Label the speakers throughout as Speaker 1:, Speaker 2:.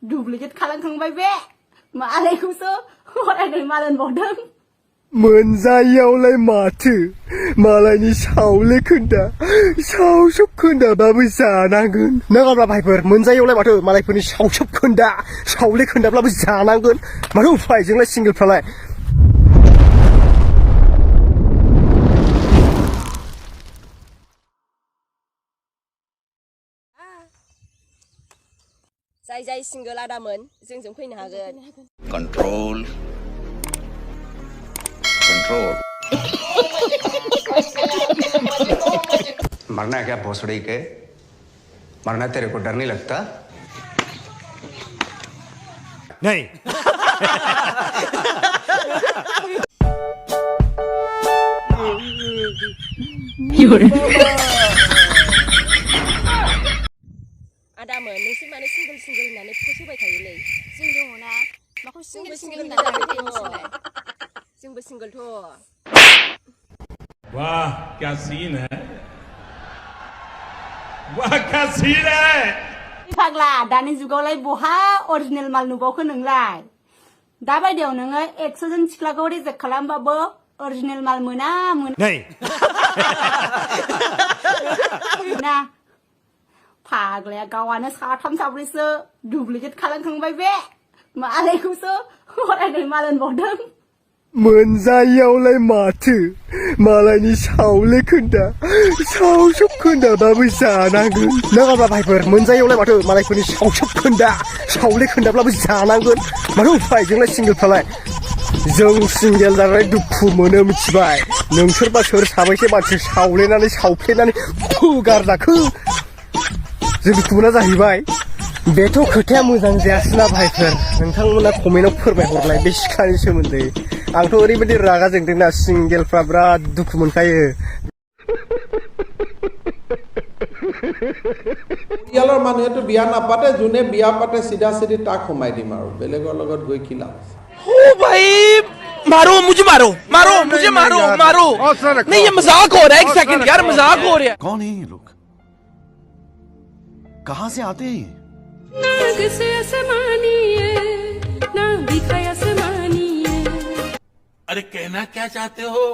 Speaker 1: duplicate खालामखांबाय बे मालायखौसो फरायनाय Malan बावदों
Speaker 2: मोनजायैयावलाय माथो मालायनि सावले खोन्दा सावसोब खोन्दाबाबो जानांगोन नङाब्ला भाइफोर मोनजायैयावलाय माथो मालायफोरनि सावसोब खोन्दा सावले खोन्दाब्लाबो जानांगोन माथो उफाय जोंलाय सिंगेलफ्रालाय
Speaker 3: जाय सिंगोल आदामोन जोंजों फैनो हागोन
Speaker 4: कंट्रोल
Speaker 5: मरना है क्या भोसड़ी के मरना तेरे को डर नहीं लगता
Speaker 2: नहीं
Speaker 3: आदामोन नोंसोर माने सिंगोल होननानै फोसोबाय थायोलै
Speaker 1: जों दङना माखौ सिंगेल होननानै
Speaker 3: नोंसोरलाय जोंबो सिंगोलथ'
Speaker 6: वाह क्या सीन है वाह क्या सीन है
Speaker 1: फाग्ला दानि जुगावलाय बहा अरिजिनेल माल नुबावखो नोंलाय दा बायदियाव नोङो 100 जन सिख्लाखौ रिजेक्ट खालामबाबो अरिजिनेल माल मोना ना फाग्लाया गावानो साथाम साब्रैसो डुप्लिकेट खालामखांबाय बे मालायखौसो फरायनाय मालान बावदों
Speaker 2: मोनजायैयावलाय माथो मालायनि सावले खोन्दा सावसोब खोन्दाबाबो जानांगोन नङाब्ला भाइफोर मोनजायैयावलाय माथो मालायफोरनि सावसोब खोन्दा सावले खोन्दाब्लाबो जानांगोन माथो उफाय जोंलाय सिंगेलफ्रालाय जों सिंगेल जानानै दुखु मोनो मिथिबाय नोंसोरबा सोर साबैसे मानसि सावलेनानै सावफ्लेनानै गारजाखो जों दुखु मोना जाहैबाय बेथ' खोथाया मोजां जायासैना भाइफोर नोंथांमोना कमेन्टआव फोरमायहरलाय बे सिख्लानि सोमोन्दै आंथ' ओरैबायदि रागा जोंदोंना सिंगेलफ्रा बिराद दुखु मोनखायो
Speaker 7: ইয়ালৰ মানুহেতো বিয়া নাপাতে যোনে বিয়া পাতে সিধা সিধি তাক সোমাই দিম আৰু বেলেগৰ লগত গৈ কি লাভ
Speaker 8: ओ भाई मारो मुझे मारो नहीं ये मजाक हो रहा है एक सेकंड यार मजाक हो रहा है
Speaker 4: कौन है ये लोग कहां से आते हैं
Speaker 6: अरे कहना क्या चाहते हो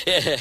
Speaker 8: Yeah.